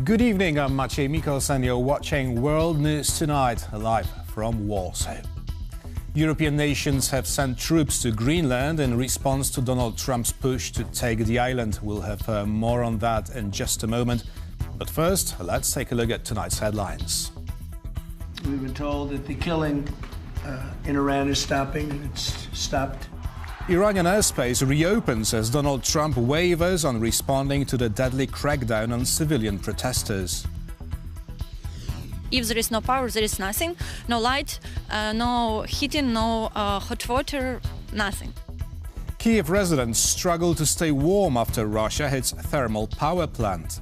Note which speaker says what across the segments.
Speaker 1: Good evening, I'm Maciej Mikos and you're watching World News Tonight, live from Warsaw. European nations have sent troops to Greenland in response to Donald Trump's push to take the island. We'll have more on that in just a moment. But first, let's take a look at tonight's headlines.
Speaker 2: We've been told that the killing in Iran is stopping, and it's stopped.
Speaker 1: Iranian airspace reopens as Donald Trump wavers on responding to the deadly crackdown on civilian protesters.
Speaker 3: If there is no power, there is nothing. No light, no heating, no hot water, nothing.
Speaker 1: Kyiv residents struggle to stay warm after Russia hits thermal power plant.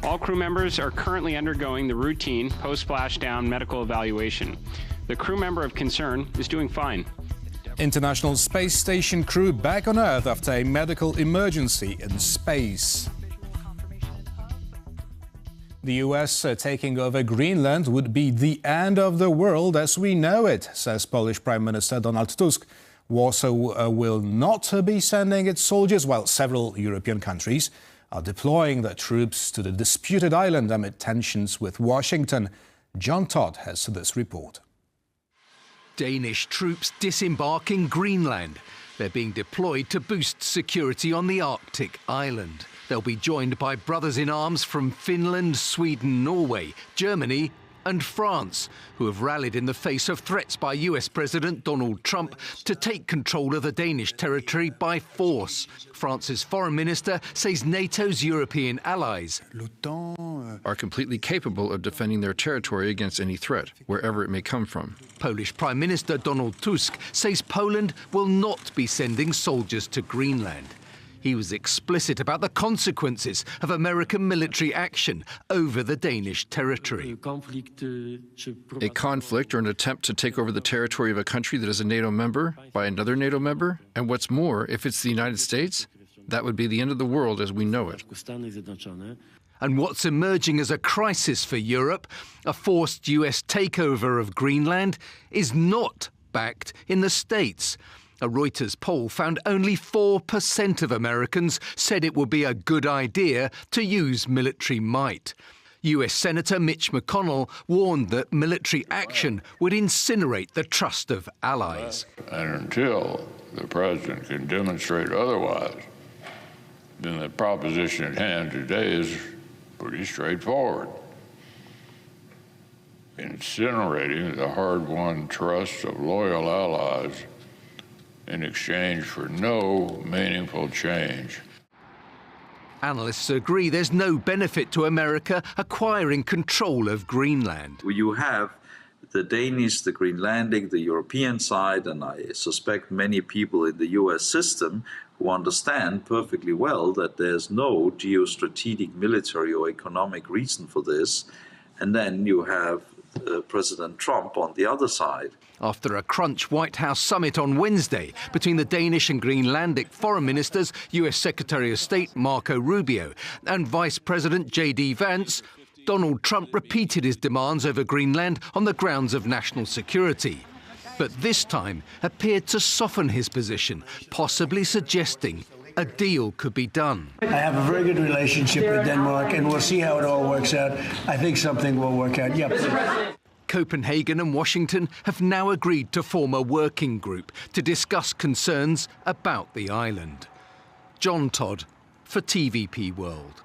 Speaker 4: All crew members are currently undergoing the routine post-splashdown medical evaluation. The crew member of concern is doing fine.
Speaker 1: International Space Station crew back on Earth after a medical emergency in space. The US taking over Greenland would be the end of the world as we know it, says Polish Prime Minister Donald Tusk. Warsaw will not be sending its soldiers, while several European countries are deploying their troops to the disputed island amid tensions with Washington. John Todd has this report.
Speaker 5: Danish troops disembarking Greenland. They're being deployed to boost security on the Arctic island. They'll be joined by brothers-in-arms from Finland, Sweden, Norway, Germany and France, who have rallied in the face of threats by US President Donald Trump to take control of the Danish territory by force. France's foreign minister says NATO's European allies
Speaker 6: are completely capable of defending their territory against any threat, wherever it may come from.
Speaker 5: Polish Prime Minister Donald Tusk says Poland will not be sending soldiers to Greenland. He was explicit about the consequences of American military action over the Danish territory.
Speaker 6: A conflict or an attempt to take over the territory of a country that is a NATO member by another NATO member, and what's more, if it's the United States, that would be the end of the world as we know it.
Speaker 5: And what's emerging as a crisis for Europe, a forced US takeover of Greenland, is not backed in the States. A Reuters poll found only 4% of Americans said it would be a good idea to use military might. US Senator Mitch McConnell warned that military action would incinerate the trust of allies.
Speaker 7: And until the president can demonstrate otherwise, then the proposition at hand today is pretty straightforward. Incinerating the hard-won trust of loyal allies in exchange for no meaningful change.
Speaker 5: Analysts agree there's no benefit to America acquiring control of Greenland.
Speaker 8: You have the Danish, the Greenlandic, the European side, and I suspect many people in the US system who understand perfectly well that there's no geostrategic, military or economic reason for this. And then you have President Trump on the other side.
Speaker 5: After a crunch White House summit on Wednesday between the Danish and Greenlandic foreign ministers, US Secretary of State Marco Rubio and Vice President J.D. Vance, Donald Trump repeated his demands over Greenland on the grounds of national security. But this time appeared to soften his position, possibly suggesting a deal could be done.
Speaker 2: I have a very good relationship with Denmark, and we'll see how it all works out. I think something will work out. Yep.
Speaker 5: Copenhagen and Washington have now agreed to form a working group to discuss concerns about the island. John Todd for TVP World.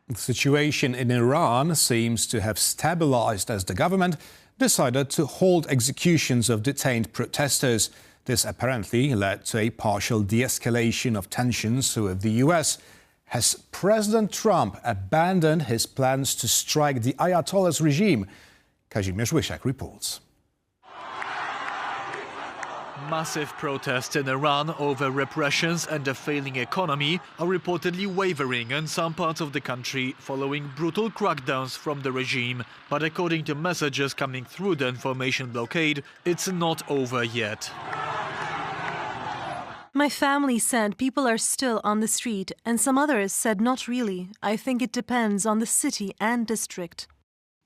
Speaker 1: The situation in Iran seems to have stabilized as the government decided to hold executions of detained protesters. This apparently led to a partial de-escalation of tensions with the US. Has President Trump abandoned his plans to strike the Ayatollah's regime? Kazimierz Łysiak reports.
Speaker 9: Massive protests in Iran over repressions and a failing economy are reportedly wavering in some parts of the country following brutal crackdowns from the regime. But according to messages coming through the information blockade, it's not over yet.
Speaker 10: My family said people are still on the street, and some others said not really. I think it depends on the city and district.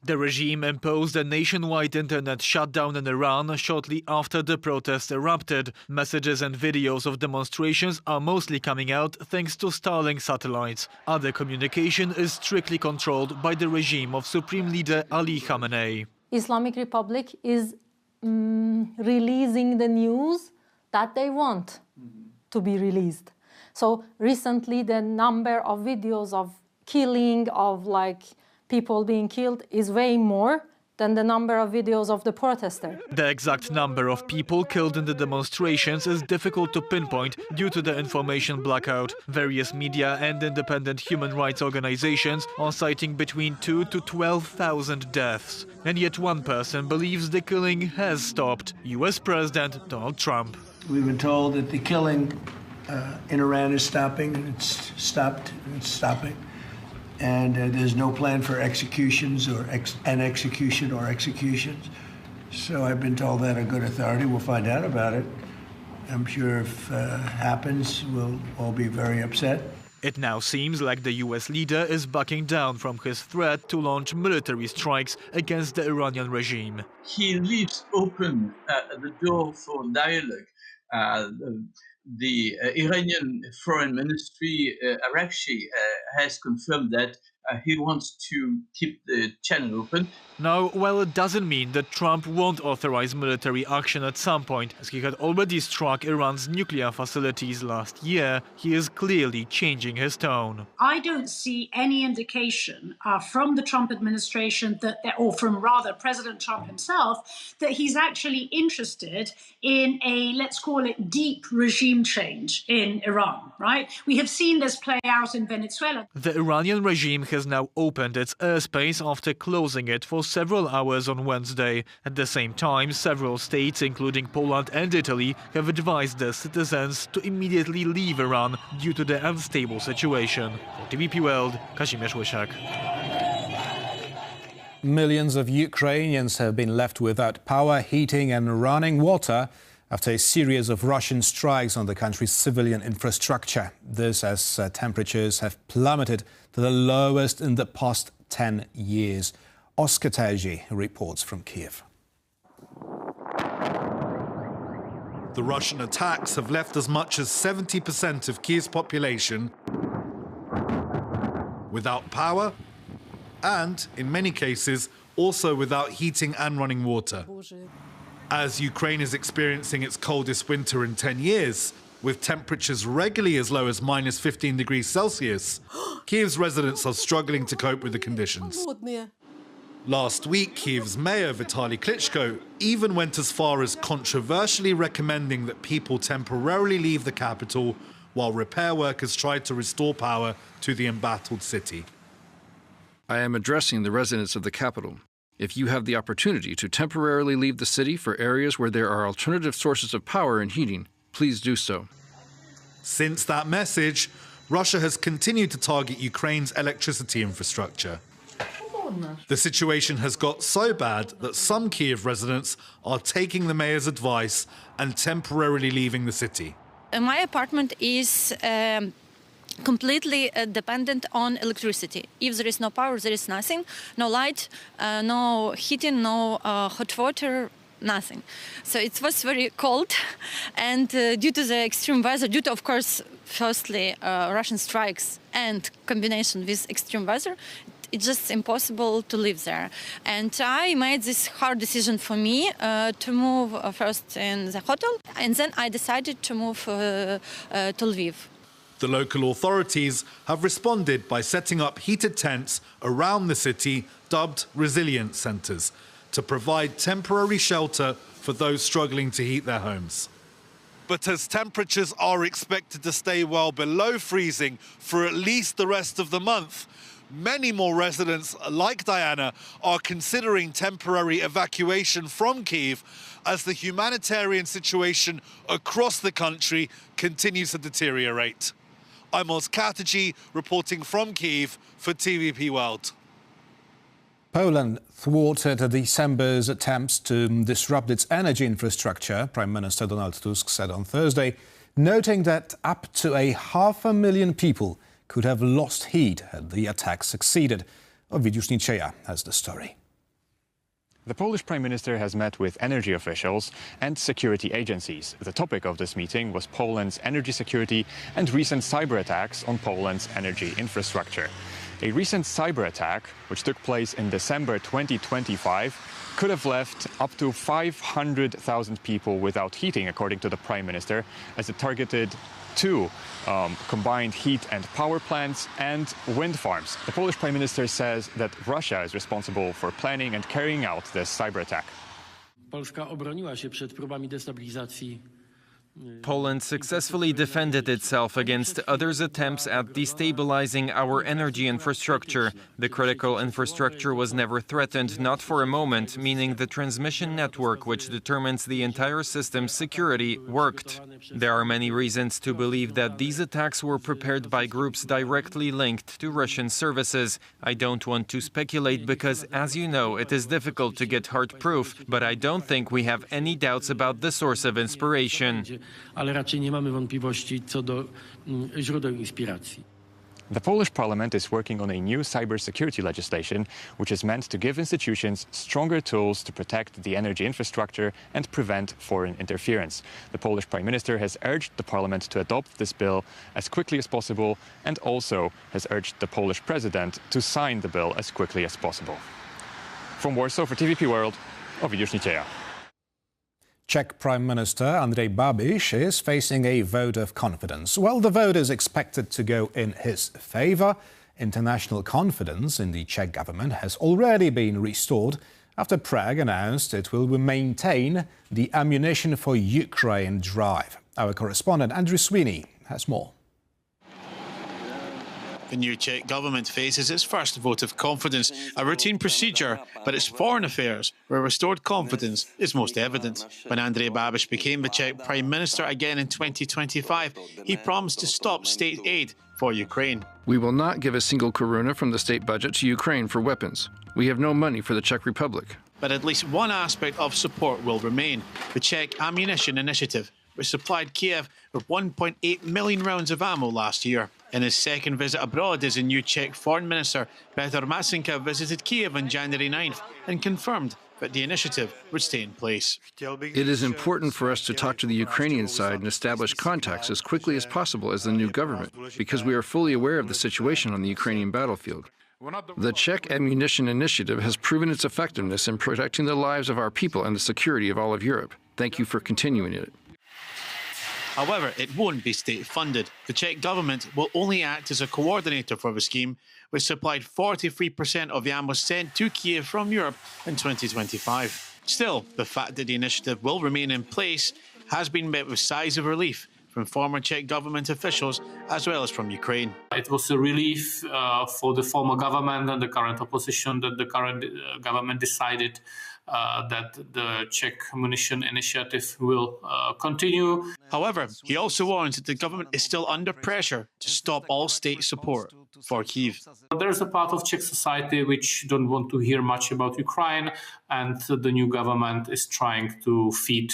Speaker 9: The regime imposed a nationwide internet shutdown in Iran shortly after the protests erupted. Messages and videos of demonstrations are mostly coming out thanks to Starlink satellites. Other communication is strictly controlled by the regime of Supreme Leader Ali Khamenei.
Speaker 11: Islamic Republic is releasing the news that they want to be released. So recently the number of videos of killing, of people being killed is way more than the number of videos of the protester.
Speaker 9: The exact number of people killed in the demonstrations is difficult to pinpoint due to the information blackout. Various media and independent human rights organizations are citing between 2,000 to 12,000 deaths. And yet one person believes the killing has stopped: US President Donald Trump.
Speaker 2: We've been told that the killing in Iran is stopping, and it's stopped, and it's stopping. And there's no plan for executions or executions. So I've been told that a good authority. We'll find out about it. I'm sure if it happens, we'll all be very upset.
Speaker 9: It now seems like the US leader is backing down from his threat to launch military strikes against the Iranian regime.
Speaker 12: He leaves open the door for dialogue. The Iranian Foreign Ministry, Arakshi, has confirmed that he wants to keep the channel open.
Speaker 9: Now, while it doesn't mean that Trump won't authorize military action at some point, as he had already struck Iran's nuclear facilities last year, he is clearly changing his tone.
Speaker 13: I don't see any indication from the Trump administration or from rather President Trump himself, that he's actually interested in a, let's call it, deep regime change in Iran, right? We have seen this play out in Venezuela.
Speaker 9: The Iranian regime has now opened its airspace after closing it for several hours on Wednesday. At the same time, several states, including Poland and Italy, have advised their citizens to immediately leave Iran due to the unstable situation. For TVP World, Kazimierz Łysiak.
Speaker 1: Millions of Ukrainians have been left without power, heating and running water after a series of Russian strikes on the country's civilian infrastructure. This as temperatures have plummeted to the lowest in the past 10 years. Oskar Terzi reports from Kiev.
Speaker 14: The Russian attacks have left as much as 70% of Kiev's population without power and, in many cases, also without heating and running water. As Ukraine is experiencing its coldest winter in 10 years, with temperatures regularly as low as minus 15 degrees Celsius, Kiev's residents are struggling to cope with the conditions. Last week, Kiev's mayor, Vitaly Klitschko, even went as far as controversially recommending that people temporarily leave the capital while repair workers tried to restore power to the embattled city.
Speaker 6: I am addressing the residents of the capital. If you have the opportunity to temporarily leave the city for areas where there are alternative sources of power and heating, please do so.
Speaker 14: Since that message, Russia has continued to target Ukraine's electricity infrastructure. The situation has got so bad that some Kiev residents are taking the mayor's advice and temporarily leaving the city.
Speaker 3: My apartment is completely dependent on electricity. If there is no power, there is nothing. No light, no heating, no hot water, nothing. So it was very cold, and due to the extreme weather, due to, of course, firstly, Russian strikes and combination with extreme weather, it's just impossible to live there. And I made this hard decision for me to move first in the hotel, and then I decided to move to Lviv.
Speaker 14: The local authorities have responded by setting up heated tents around the city, dubbed resilience centres, to provide temporary shelter for those struggling to heat their homes. But as temperatures are expected to stay well below freezing for at least the rest of the month, many more residents, like Diana, are considering temporary evacuation from Kyiv as the humanitarian situation across the country continues to deteriorate. I'm Oskar Terzi, reporting from Kyiv for TVP World.
Speaker 1: Poland thwarted December's attempts to disrupt its energy infrastructure, Prime Minister Donald Tusk said on Thursday, noting that up to 500,000 people could have lost heat had the attack succeeded. Ovidiusz Nicieja has the story.
Speaker 15: The Polish Prime Minister has met with energy officials and security agencies. The topic of this meeting was Poland's energy security and recent cyber attacks on Poland's energy infrastructure. A recent cyber attack, which took place in December 2025, could have left up to 500,000 people without heating, according to the Prime Minister, as it targeted two combined heat and power plants and wind farms. The Polish Prime Minister says that Russia is responsible for planning and carrying out this cyber attack.
Speaker 16: Polska obroniła się przed próbami destabilizacji.
Speaker 17: Poland successfully defended itself against others' attempts at destabilizing our energy infrastructure. The critical infrastructure was never threatened, not for a moment, meaning the transmission network, which determines the entire system's security, worked. There are many reasons to believe that these attacks were prepared by groups directly linked to Russian services. I don't want to speculate because, as you know, it is difficult to get hard proof, but I don't think we have any doubts about the source of inspiration.
Speaker 16: Ale raczej nie mamy wątpliwości co do źródeł inspiracji.
Speaker 15: The Polish parliament is working on a new cybersecurity legislation, which is meant to give institutions stronger tools to protect the energy infrastructure and prevent foreign interference. The Polish Prime Minister has urged the parliament to adopt this bill as quickly as possible and also has urged the Polish president to sign the bill as quickly as possible. From Warsaw for TVP World, Ovidiusz Nicieja.
Speaker 1: Czech Prime Minister Andrej Babiš is facing a vote of confidence. Well, the vote is expected to go in his favour. International confidence in the Czech government has already been restored after Prague announced it will maintain the Ammunition for Ukraine drive. Our correspondent Andrew Sweeney has more.
Speaker 18: The new Czech government faces its first vote of confidence, a routine procedure, but its foreign affairs, where restored confidence is most evident. When Andrej Babiš became the Czech Prime Minister again in 2025, he promised to stop state aid for Ukraine.
Speaker 6: We will not give a single koruna from the state budget to Ukraine for weapons. We have no money for the Czech Republic.
Speaker 18: But at least one aspect of support will remain, the Czech Ammunition Initiative, which supplied Kiev with 1.8 million rounds of ammo last year. In his second visit abroad as a new Czech Foreign Minister, Petr Mašinka visited Kiev on January 9th and confirmed that the initiative would stay in place.
Speaker 6: It is important for us to talk to the Ukrainian side and establish contacts as quickly as possible as the new government, because we are fully aware of the situation on the Ukrainian battlefield. The Czech Ammunition Initiative has proven its effectiveness in protecting the lives of our people and the security of all of Europe. Thank you for continuing it.
Speaker 18: However, it won't be state-funded. The Czech government will only act as a coordinator for the scheme, which supplied 43% of the ammo sent to Kiev from Europe in 2025. Still, the fact that the initiative will remain in place has been met with sighs of relief from former Czech government officials as well as from Ukraine.
Speaker 19: It was a relief for the former government and the current opposition that the current government decided that the Czech Munition Initiative will continue.
Speaker 18: However, he also warns that the government is still under pressure to stop all state support for Kyiv.
Speaker 19: There's a part of Czech society which don't want to hear much about Ukraine, and the new government is trying to feed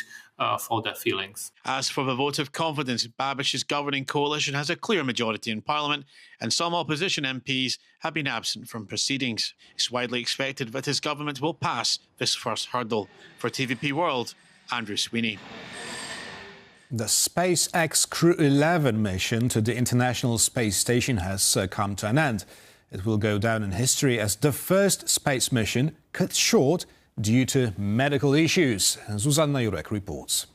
Speaker 19: for their feelings.
Speaker 18: As for the vote of confidence, Babiš's governing coalition has a clear majority in parliament, and some opposition MPs have been absent from proceedings. It's widely expected that his government will pass this first hurdle. For TVP World, Andrew Sweeney.
Speaker 1: The SpaceX Crew 11 mission to the International Space Station has come to an end. It will go down in history as the first space mission cut short due to medical issues. Zuzanna Jurek reports.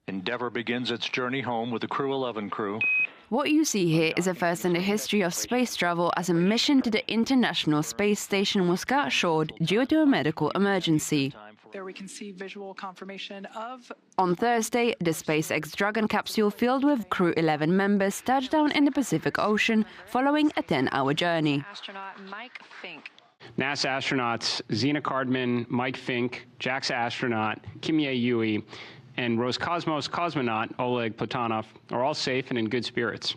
Speaker 20: Endeavour begins its journey home with the Crew 11 crew.
Speaker 21: What you see here is a first in the history of space travel as a mission to the International Space Station was cut short due to a medical emergency.
Speaker 22: There we can see visual confirmation of...
Speaker 21: On Thursday, the SpaceX Dragon capsule filled with Crew 11 members touched down in the Pacific Ocean following a 10-hour journey.
Speaker 22: Astronaut Mike Fink.
Speaker 4: NASA astronauts Zena Cardman, Mike Fink, JAXA astronaut Kimye Yui, and Roscosmos cosmonaut Oleg Platonov are all safe and in good spirits.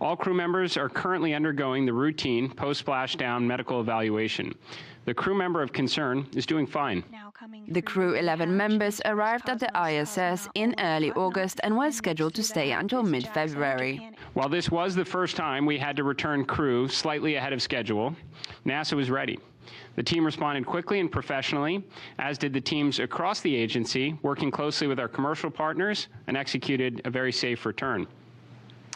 Speaker 4: All crew members are currently undergoing the routine post-splashdown medical evaluation. The crew member of concern is doing fine.
Speaker 21: The Crew 11 members arrived at the ISS in early August and were scheduled to stay until mid-February.
Speaker 4: While this was the first time we had to return crew slightly ahead of schedule, NASA was ready. The team responded quickly and professionally, as did the teams across the agency, working closely with our commercial partners, and executed a very safe return.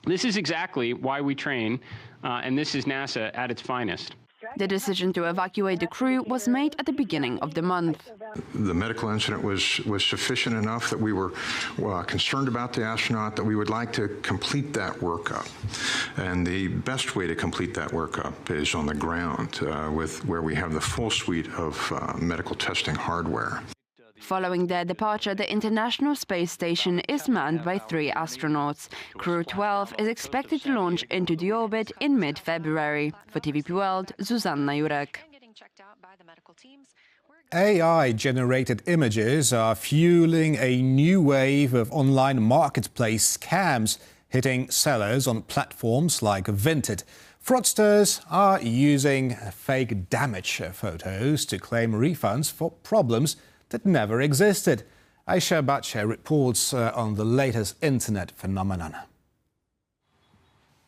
Speaker 4: This is exactly why we train, and this is NASA at its finest.
Speaker 21: The decision to evacuate the crew was made at the beginning of the month.
Speaker 7: The medical incident was sufficient enough that we were concerned about the astronaut, that we would like to complete that workup. And the best way to complete that workup is on the ground, where we have the full suite of medical testing hardware.
Speaker 21: Following their departure, the International Space Station is manned by 3 astronauts. Crew 12 is expected to launch into the orbit in mid-February. For TVP World, Zuzanna Jurek.
Speaker 1: AI-generated images are fueling a new wave of online marketplace scams, hitting sellers on platforms like Vinted. Fraudsters are using fake damage photos to claim refunds for problems that never existed. Aisha Bache reports on the latest internet phenomenon.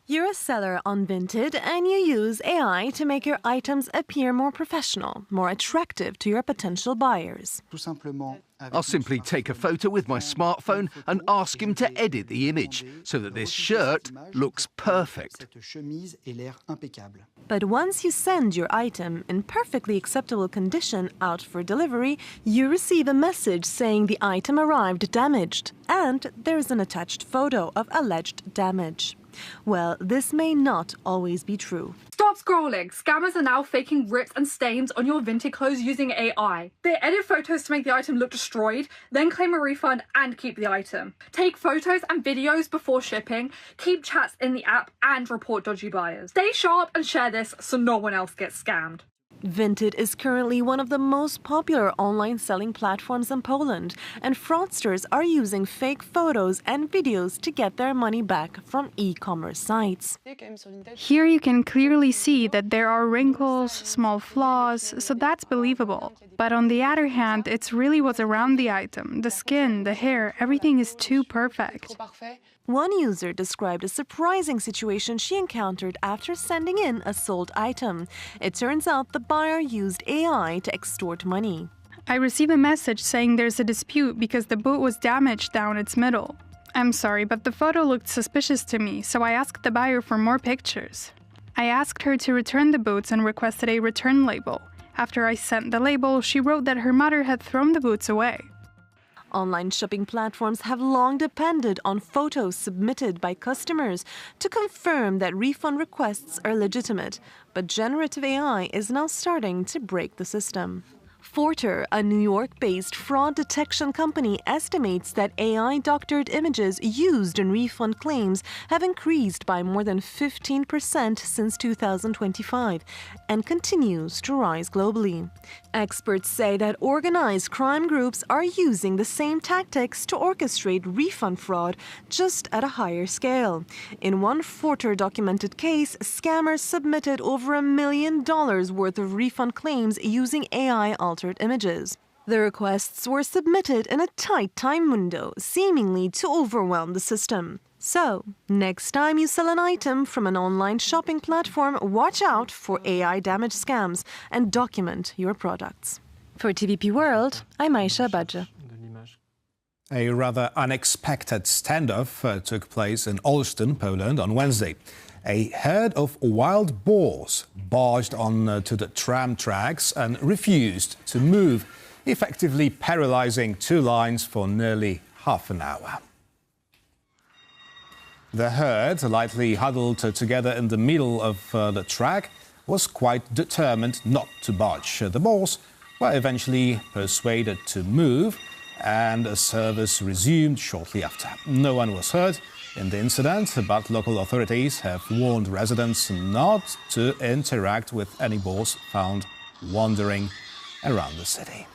Speaker 10: You're a seller on Vinted and you use AI to make your items appear more professional, more attractive to your potential buyers.
Speaker 5: I'll simply take a photo with my smartphone and ask him to edit the image so that this shirt looks perfect.
Speaker 10: But once you send your item in perfectly acceptable condition out for delivery, you receive a message saying the item arrived damaged, and there's an attached photo of alleged damage. Well, this may not always be true.
Speaker 8: Stop scrolling! Scammers are now faking rips and stains on your Vinted clothes using AI. They edit photos to make the item look destroyed, then claim a refund and keep the item. Take photos and videos before shipping, keep chats in the app and report dodgy buyers. Stay sharp and share this so no one else gets scammed.
Speaker 10: Vinted is currently one of the most popular online selling platforms in Poland, and fraudsters are using fake photos and videos to get their money back from e-commerce sites.
Speaker 23: Here you can clearly see that there are wrinkles, small flaws, so that's believable. But on the other hand, it's really what's around the item, the skin, the hair, everything is too perfect.
Speaker 10: One user described a surprising situation she encountered after sending in a sold item. It turns out the buyer used AI to extort money.
Speaker 23: I received a message saying there's a dispute because the boot was damaged down its middle. I'm sorry, but the photo looked suspicious to me, so I asked the buyer for more pictures. I asked her to return the boots and requested a return label. After I sent the label, she wrote that her mother had thrown the boots away.
Speaker 10: Online shopping platforms have long depended on photos submitted by customers to confirm that refund requests are legitimate, but generative AI is now starting to break the system. Forter, a New York-based fraud detection company, estimates that AI-doctored images used in refund claims have increased by more than 15% since 2025 and continues to rise globally. Experts say that organized crime groups are using the same tactics to orchestrate refund fraud, just at a higher scale. In one Forter-documented case, scammers submitted over $1 million worth of refund claims using AI-altered images. The requests were submitted in a tight time window, seemingly to overwhelm the system. So, next time you sell an item from an online shopping platform, watch out for AI damage scams and document your products. For TVP World, I'm Aisha Bache.
Speaker 1: A rather unexpected standoff took place in Olsztyn, Poland on Wednesday. A herd of wild boars barged on to the tram tracks and refused to move, effectively paralyzing two lines for nearly half an hour. The herd, lightly huddled together in the middle of the track, was quite determined not to budge. The boars were eventually persuaded to move, and service resumed shortly after. No one was hurt in the incident, but local authorities have warned residents not to interact with any boars found wandering around the city.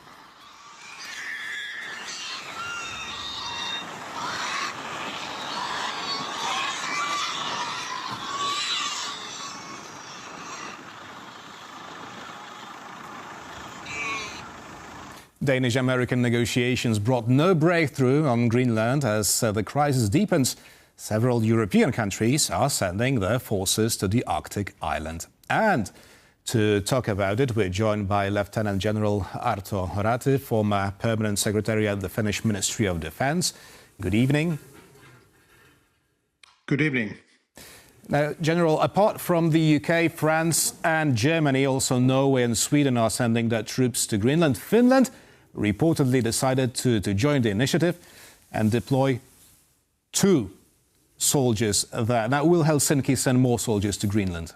Speaker 1: Danish-American negotiations brought no breakthrough on Greenland as the crisis deepens. Several European countries are sending their forces to the Arctic island. And To talk about it, we're joined by Lieutenant General Arto Rati, former Permanent Secretary at the Finnish Ministry of Defence. Good evening.
Speaker 2: Good evening.
Speaker 1: Now, General, apart from the UK, France and Germany, also Norway and Sweden are sending their troops to Greenland. Finland reportedly decided to join the initiative and deploy 2 soldiers there. Now, will Helsinki send more soldiers to Greenland?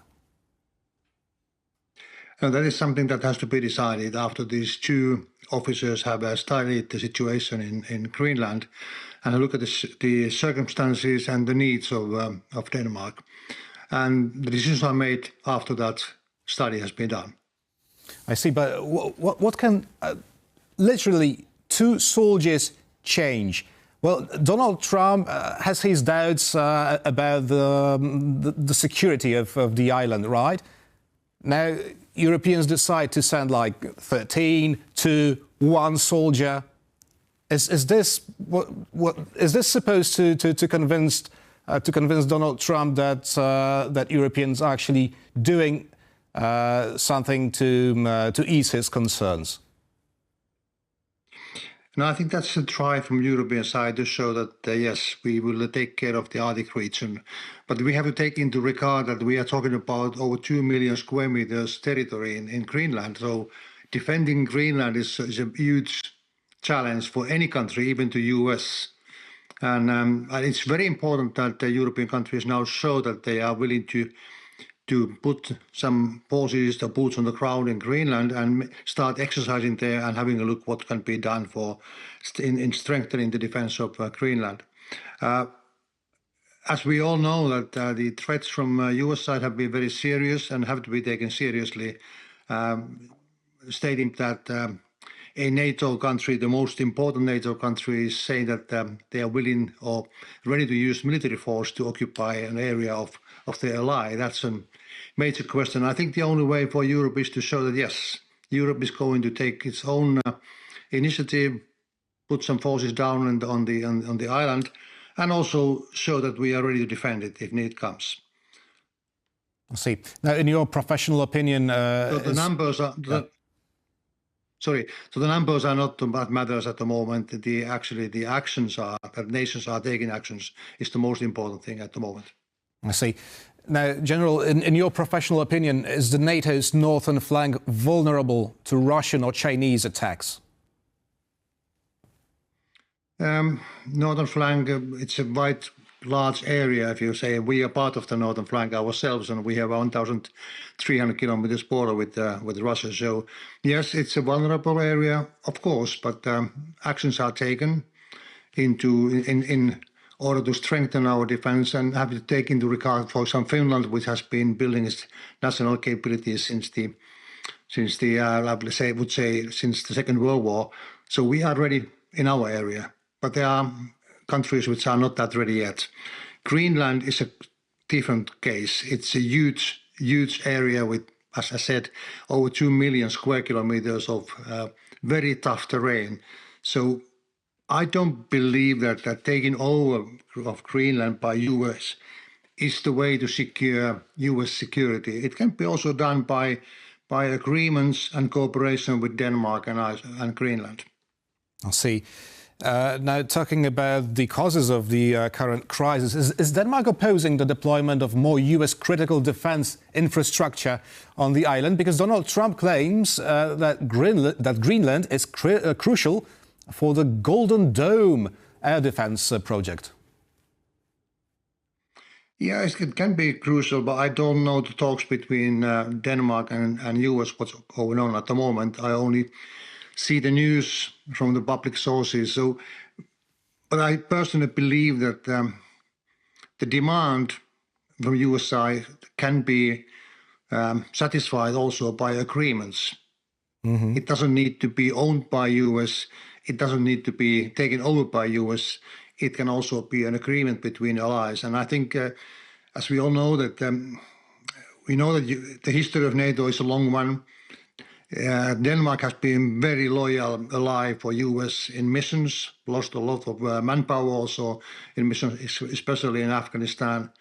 Speaker 2: That is something that has to be decided after these 2 officers have studied the situation in Greenland and look at the circumstances and the needs of Denmark. And the decisions are made after that study has been done.
Speaker 1: I see, but what can literally 2 soldiers change? Well, Donald Trump has his doubts about the security of the island, right? Now, Europeans decide to send like 13 to 1 soldier. Is this supposed to convince Donald Trump that Europeans are actually doing something to ease his concerns?
Speaker 2: No, I think that's a try from European side to show that yes, we will take care of the Arctic region, but we have to take into regard that we are talking about over 2 million square meters territory in Greenland. So defending Greenland is a huge challenge for any country, even the US. And it's very important that the European countries now show that they are willing to put some forces, the boots on the ground in Greenland and start exercising there and having a look what can be done in strengthening the defense of Greenland. As we all know that the threats from US side have been very serious and have to be taken seriously, stating that a NATO country, the most important NATO country, is saying that they are willing or ready to use military force to occupy an area of their ally. That's a major question. I think the only way for Europe is to show that, yes, Europe is going to take its own initiative, put some forces down on the island, and also show that we are ready to defend it if need comes.
Speaker 1: I see. Now, in your professional opinion...
Speaker 2: So the numbers are... So the numbers are not what matters at the moment. The actions are, that nations are taking actions, is the most important thing at the moment.
Speaker 1: I see. Now, General, in your professional opinion, is the NATO's northern flank vulnerable to Russian or Chinese attacks?
Speaker 2: Northern flank, it's a quite large area, if you say. We are part of the northern flank ourselves, and we have 1,300 kilometers border with Russia. So, yes, it's a vulnerable area, of course, but actions are taken in order to strengthen our defense and have to take into regard, for example, Finland, which has been building its national capabilities since the since the Second World War. So we are ready in our area, but there are countries which are not that ready yet. Greenland is a different case. It's a huge area with, as I said, over 2 million square kilometers of very tough terrain. So I don't believe that taking over of Greenland by US is the way to secure US security. It can be also done by agreements and cooperation with Denmark and Greenland.
Speaker 1: I see. Now, talking about the causes of the current crisis, is Denmark opposing the deployment of more US critical defense infrastructure on the island? Because Donald Trump claims that Greenland is crucial for the Golden Dome air defense project.
Speaker 2: Yes, it can be crucial, but I don't know the talks between Denmark and US, what's going on at the moment. I only see the news from the public sources. So, but I personally believe that the demand from US side can be satisfied also by agreements. Mm-hmm. It doesn't need to be owned by US. It doesn't need to be taken over by US. It can also be an agreement between allies. And I think, as we all know, that we know that the history of NATO is a long one. Denmark has been very loyal ally for US in missions, lost a lot of manpower also in missions, especially in Afghanistan.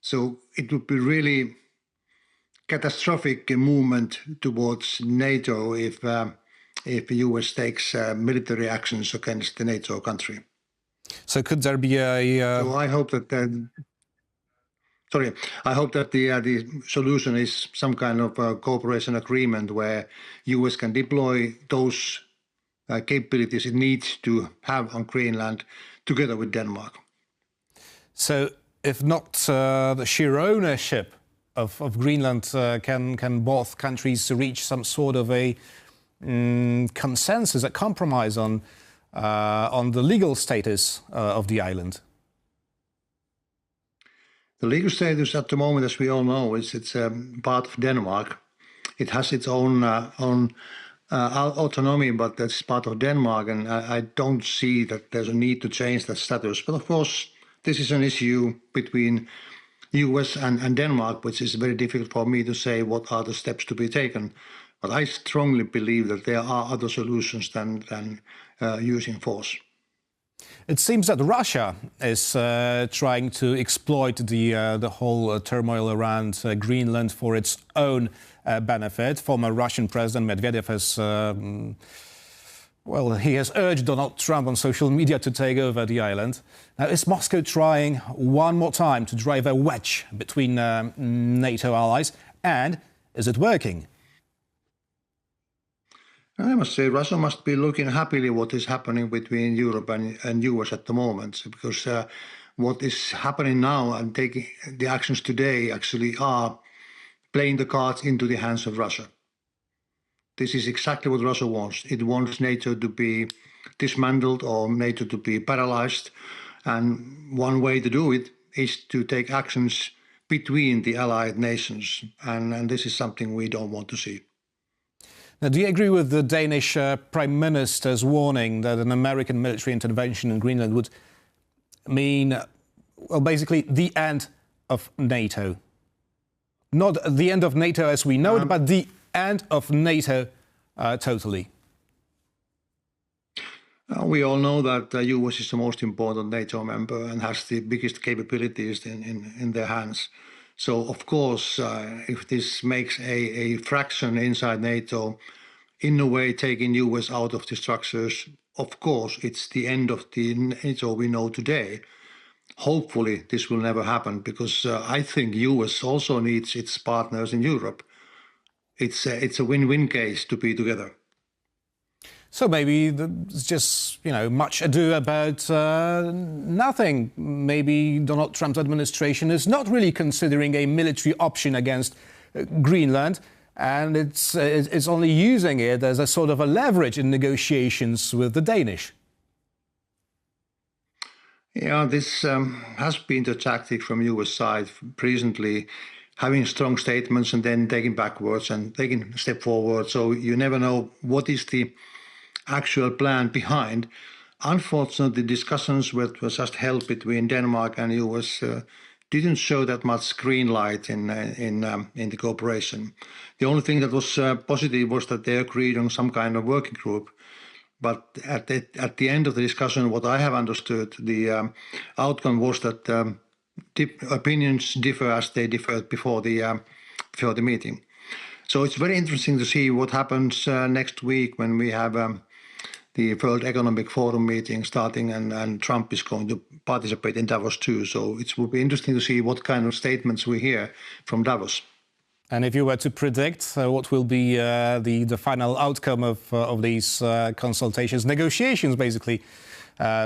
Speaker 2: So it would be really catastrophic movement towards NATO if the US takes military actions against the NATO country.
Speaker 1: So could there be a?
Speaker 2: So I hope that. I hope that the solution is some kind of cooperation agreement where US can deploy those capabilities it needs to have on Greenland together with Denmark.
Speaker 1: So if not the sheer ownership of Greenland, can both countries reach some sort of a consensus, a compromise on the legal status of the island?
Speaker 2: The legal status at the moment, as we all know, is it's part of Denmark. It has its own autonomy, but that's part of Denmark, and I don't see that there's a need to change that status. But of course, this is an issue between US and Denmark, which is very difficult for me to say what are the steps to be taken. But I strongly believe that there are other solutions than using force.
Speaker 1: It seems that Russia is trying to exploit the whole turmoil around Greenland for its own benefit. Former Russian President Medvedev has, he has urged Donald Trump on social media to take over the island. Now, is Moscow trying one more time to drive a wedge between NATO allies, and is it working?
Speaker 2: I must say Russia must be looking happily what is happening between Europe and US at the moment, because what is happening now and taking the actions today actually are playing the cards into the hands of Russia. This is exactly what Russia wants. It wants NATO to be dismantled or NATO to be paralyzed. And one way to do it is to take actions between the allied nations. And this is something we don't want to see.
Speaker 1: Now, do you agree with the Danish Prime Minister's warning that an American military intervention in Greenland would mean, well, basically the end of NATO? Not the end of NATO as we know it, but the end of NATO totally.
Speaker 2: We all know that the US is the most important NATO member and has the biggest capabilities in their hands. So, of course, if this makes a fraction inside NATO, in a way taking US out of the structures, of course, it's the end of the NATO we know today. Hopefully, this will never happen, because I think US also needs its partners in Europe. It's a win-win case to be together.
Speaker 1: So maybe it's just, much ado about nothing. Maybe Donald Trump's administration is not really considering a military option against Greenland, and it's only using it as a sort of a leverage in negotiations with the Danish.
Speaker 2: Yeah, this has been the tactic from US side recently, having strong statements and then taking backwards and taking a step forward. So you never know what is the actual plan behind. Unfortunately, discussions which was just held between Denmark and US didn't show that much green light in the cooperation. The only thing that was positive was that they agreed on some kind of working group. But at the end of the discussion, what I have understood, the outcome was that opinions differ as they differed before the meeting. So it's very interesting to see what happens next week when we have the World Economic Forum meeting starting, and Trump is going to participate in Davos too. So it will be interesting to see what kind of statements we hear from Davos.
Speaker 1: And if you were to predict what will be the final outcome of these consultations, negotiations basically,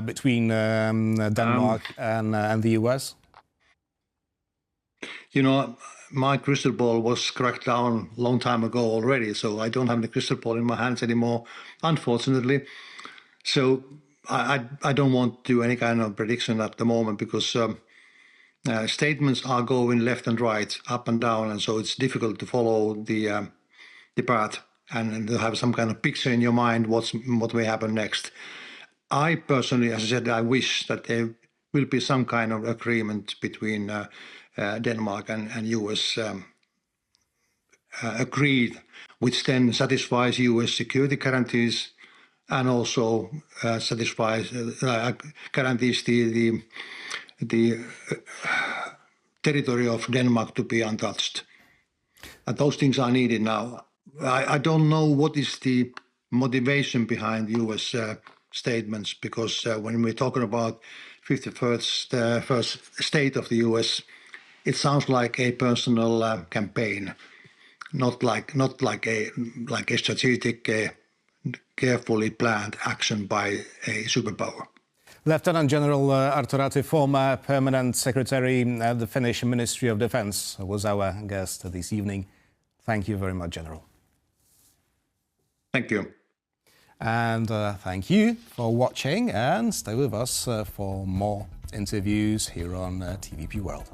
Speaker 1: between Denmark and the US?
Speaker 2: My crystal ball was cracked down a long time ago already, so I don't have the crystal ball in my hands anymore, unfortunately. So I don't want to do any kind of prediction at the moment, because statements are going left and right, up and down, and so it's difficult to follow the path and to have some kind of picture in your mind what may happen next. I personally, as I said, I wish that there will be some kind of agreement between Denmark and US agreed, which then satisfies US security guarantees and also guarantees the territory of Denmark to be untouched. And those things are needed now. I don't know what is the motivation behind U.S. Statements, because when we're talking about 51st first state of the U.S., it sounds like a personal campaign, not like a strategic, carefully planned action by a superpower.
Speaker 1: Lieutenant General Arto Räty, former permanent secretary at the Finnish Ministry of Defence, was our guest this evening. Thank you very much, General.
Speaker 2: Thank you.
Speaker 1: And thank you for watching, and stay with us for more interviews here on TVP World.